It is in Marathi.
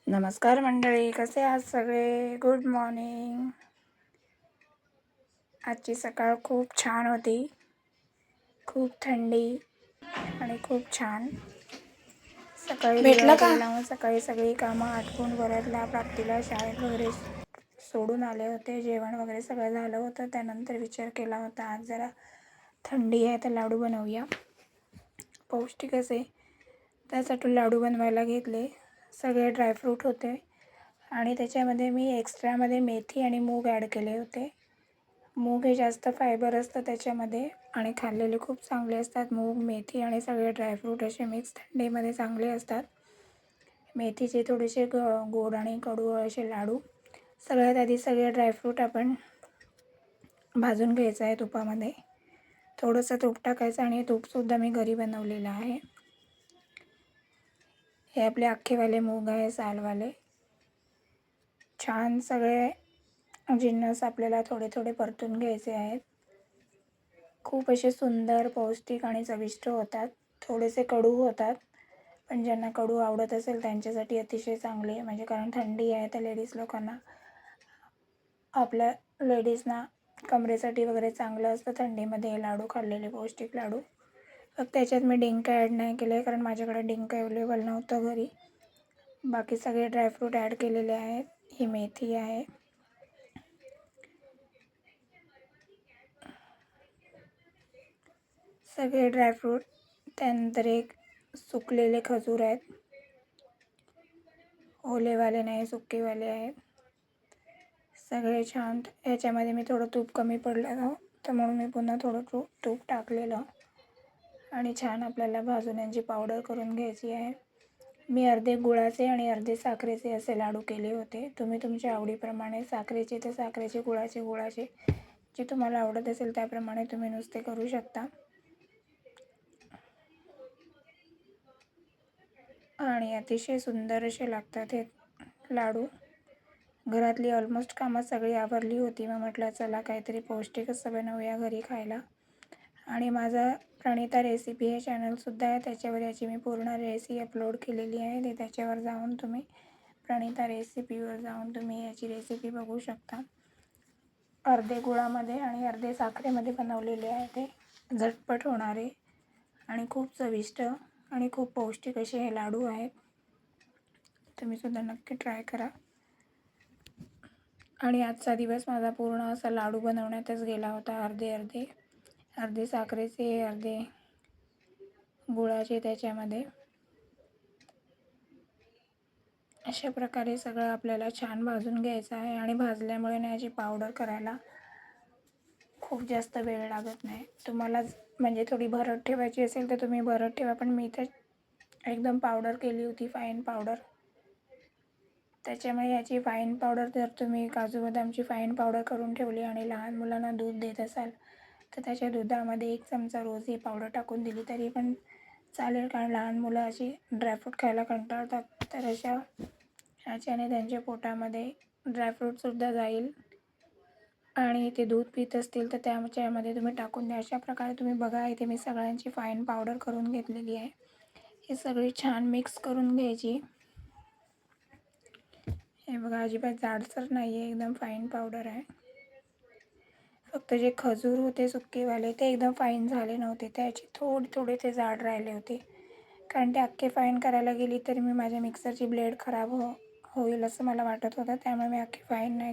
नमस्कार मंडळी, कसे आहात सगळे? Good morning. आजची सकाळ खूप छान होती. खूप थंडी आणि खूप छान. सकाळी भेटलं दिवा का? वगैरे लावून सकाळी सगळी कामं आटपून घरातल्या प्राप्तीला शाळेत वगैरे सोडून आले होते. जेवण वगैरे सगळं झालं होतं. त्यानंतर विचार केला होता आज जरा थंडी आहे तर लाडू बनवूया, पौष्टिक असे. त्यासाठी लाडू बनवायला घेतले. सगळे ड्रायफ्रूट होते आणि त्याच्यामध्ये मी एक्स्ट्रामध्ये मेथी आणि मूग ॲड केले होते. मूग हे जास्त फायबर असतं त्याच्यामध्ये आणि खाल्लेले खूप चांगले असतात. मूग, मेथी आणि सगळे ड्रायफ्रूट असे मिक्स थंडीमध्ये चांगले असतात. मेथीचे थोडेसे गोड आणि कडू असे लाडू. सगळ्यात आधी सगळे ड्रायफ्रूट आपण भाजून घ्यायचं आहे तुपामध्ये. थोडंसं तूप टाकायचं आणि तूपसुद्धा मी घरी बनवलेलं आहे. हे आपले अख्खेवाले मूग आहे, सालवाले. छान सगळे जिन्नस आपल्याला थोडे थोडे परतून घ्यायचे आहेत. खूप असे सुंदर, पौष्टिक आणि चविष्ट होतात. थोडेसे कडू होतात, पण ज्यांना कडू आवडत असेल त्यांच्यासाठी अतिशय चांगले. म्हणजे कारण थंडी आहे तर लेडीज लोकांना, आपल्या लेडीजना कमरेसाठी वगैरे चांगलं असतं थंडीमध्ये हे लाडू खाल्लेले, पौष्टिक लाडू. फक्त त्याच्यात मी डिंक ॲड नाही केले कारण माझ्याकडे डिंक अवेलेबल नव्हतं घरी. बाकी सगळे ड्रायफ्रूट ॲड केलेले आहेत. ही मेथी आहे, सगळे ड्रायफ्रूट. त्यानंतर एक सुकलेले खजूर आहेत, ओलेवाले नाही, सुकेवाले आहेत. सगळे छान. ह्याच्यामध्ये मी थोडं तूप कमी पडलं तर म्हणून मी पुन्हा थोडं तूप टाकलेलं आणि छान आपल्याला भाजून यांची पावडर करून घ्यायची आहे. मी अर्धे गुळाचे आणि अर्धे साखरेचे असे लाडू केले होते. तुम्ही तुमच्या आवडीप्रमाणे साखरेचे तर साखरेचे, गुळाचे जे तुम्हाला आवडत असेल त्याप्रमाणे तुम्ही नुसते करू शकता. आणि अतिशय सुंदर असे लागतात हे लाडू. घरातली ऑलमोस्ट कामं सगळी आवरली होती. मग म्हटलं चला काहीतरी पौष्टिक असं बनवूया घरी खायला. आणि माझा प्रणिता रेसिपी हे चॅनलसुद्धा आहे. त्याच्यावर याची मी पूर्ण रेसिपी अपलोड केलेली आहे. ते त्याच्यावर जाऊन तुम्ही प्रणिता रेसिपीवर जाऊन तुम्ही याची रेसिपी बघू शकता. अर्धे गुळामध्ये आणि अर्धे साखरेमध्ये बनवलेले आहे. ते झटपट होणारे आणि खूप चविष्ट आणि खूप पौष्टिक असे हे लाडू आहेत. तुम्हीसुद्धा नक्की ट्राय करा. आणि आजचा दिवस माझा पूर्ण असा लाडू बनवण्यातच गेला होता. अर्धे साखरेचे, अर्धे गुळाचे त्याच्यामध्ये. अशा प्रकारे सगळं आपल्याला छान भाजून घ्यायचं आहे आणि भाजल्यामुळे ना याची पावडर करायला खूप जास्त वेळ लागत नाही. तुम्हाला म्हणजे थोडी भरड ठेवायची असेल तर तुम्ही भरड ठेवा, पण मी तर एकदम पावडर केली होती, फाईन पावडर. त्याच्यामुळे याची फाईन पावडर, जर तुम्ही काजू बदामची फाईन पावडर करून ठेवली आणि लहान मुलांना दूध देत असाल तर त्याच्या दुधामध्ये 1 चमचा रोज ही पावडर टाकून दिली तरी पण चालेल. कारण लहान मुलं अशी ड्रायफ्रूट खायला कंटाळतात. तर ह्याच्याने त्यांच्या पोटामध्ये ड्रायफ्रूटसुद्धा जाईल आणि ते दूध पित असतील तर त्याच्यामध्ये तुम्ही टाकून द्या. अशा प्रकारे तुम्ही बघा, इथे मी सगळ्यांची फाईन पावडर करून घेतलेली आहे. हे सगळी छान मिक्स करून घ्यायची. हे बघा, अजिबात जाडसर नाही आहे, एकदम फाईन पावडर आहे. फक्त जे खजूर होते सुकेवाले ते एकदम फाईन झाले नव्हते, त्याचे थोडे ते जाड राहिले होते. कारण ते अख्खे फाईन करायला गेली तरी मी माझ्या मिक्सरची ब्लेड खराब होईल असं मला वाटत होतं. त्यामुळे मी अख्खे फाईन नाही